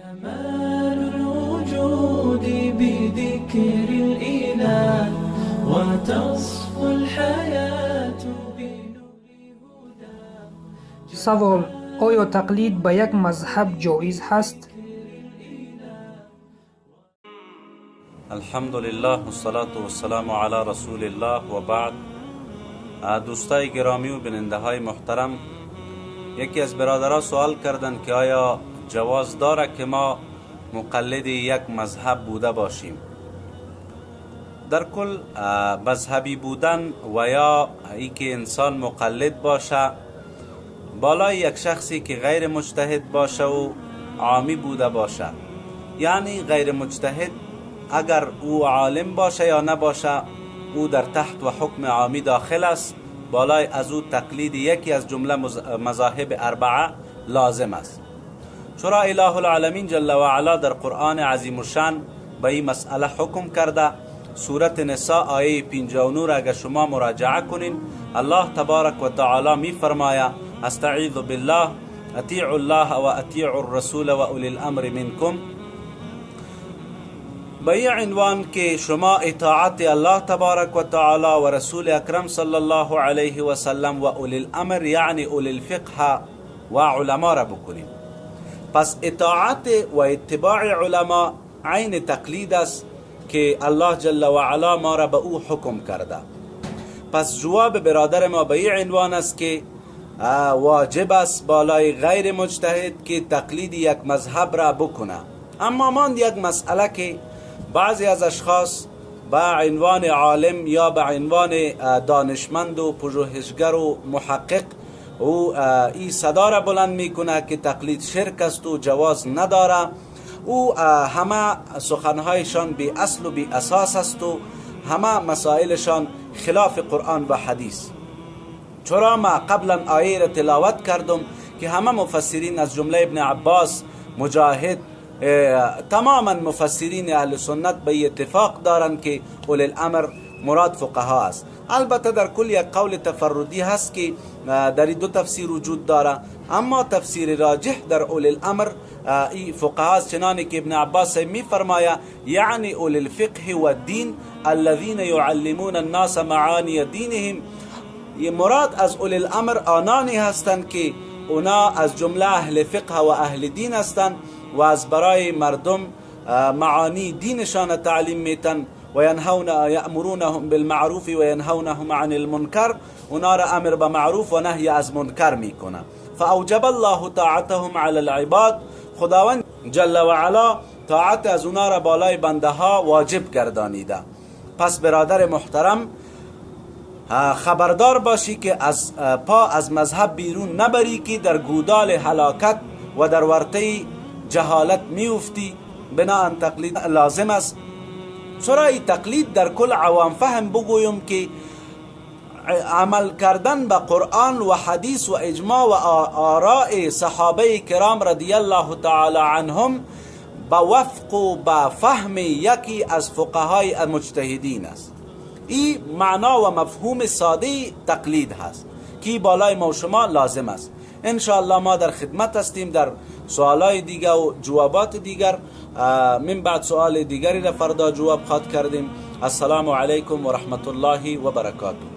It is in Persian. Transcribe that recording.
كمال الوجود بذكر الإله وتصفو الحياة بنور هداه. سوال: آیا تقلید به یک مذهب جایز هست؟ الحمدلله والصلاة والسلام علی رسول الله و بعد. دوستای گرامی و بیننده های محترم، یکی از برادرها سوال کردند که آیا جواز داره که ما مقلد یک مذهب بوده باشیم؟ در کل مذهبی بودن و یا ای که انسان مقلد باشه بالای یک شخصی که غیر مجتهد باشه و عامی بوده باشه. یعنی غیر مجتهد اگر او عالم باشه یا نباشه او در تحت و حکم عامی داخل است. بالای از او تقلید یکی از جمله مذاهب اربعه لازم است، چرا اله العالمین جل و علا در قرآن عظیم الشان به این مسئله حکم کرده. سورت نساء آیه 59 اگر شما مراجعه کنین، الله تبارک و تعالی می فرماید: استعیذ بالله اطیعوا الله و اطیعوا الرسول و اولی الامر منکم. به این عنوان که شما اطاعت الله تبارک و تعالی و رسول اکرم صلی الله علیه و سلم و اولی الامر یعنی اولی الفقه و علما را بکنید. پس اطاعت و اتباع علما عین تقلید است که الله جل و علا ما را به او حکم کرده. پس جواب برادر ما به این عنوان است که واجب است بالای غیر مجتهد که تقلید یک مذهب را بکنه. اما ماند یک مسئله که بعضی از اشخاص به عنوان عالم یا به عنوان دانشمند و پژوهشگر و محقق او این صدا را بلند میکنه که تقلید شرک است و جواز نداره. او همه سخنهایشان بی اصل و بی اساس است و همه مسائلشان خلاف قرآن و حدیث. چرا ما قبلا آیه را تلاوت کردم که همه مفسرین از جمله ابن عباس، مجاهد، تماما مفسرین اهل سنت به اتفاق دارند که اولی الامر مراد فقها است. البته در کل یک قول تفردی هست که در دو تفسیر وجود داره، اما تفسیر راجح در اولی الامر ای فقها است، چنانه که ابن عباس می فرماید یعنی اولی الفقه و الدین الذين يعلمون الناس معانی دینهم. یہ مراد از اولی الامر آنانی هستند که اونا از جمله اهل فقه و اهل دین هستند و از برای مردم معانی دینشان تعلیم میتن و یأمرونهم بالمعروف و ینهونهم عن المنکر. اونا را امر به معروف و نهی از منکر میکنه. فاوجب الله طاعتهم علی العباد. خداوند جل و علا طاعت از اونا را بالای بنده ها واجب گردانیده. پس برادر محترم خبردار باشی که از پا از مذهب بیرون نبری که در گودال هلاکت و در ورطه جهالت میفتی. بناهن تقلید لازم است. چرا تقلید در کل عوام فهم بگویم که عمل کردن به قرآن و حدیث و اجماع و آراء صحابه کرام رضی الله تعالی عنهم به وفق و به فهم یکی از فقهای مجتهدین است. این معنا و مفهوم ساده تقلید هست که بالای ما و شما لازم است. انشاءالله ما در خدمت هستیم در سوالای دیگر و جوابات دیگر. من بعد سوال دیگری را فردا جواب خواد کردیم. السلام علیکم و رحمت الله و برکاته.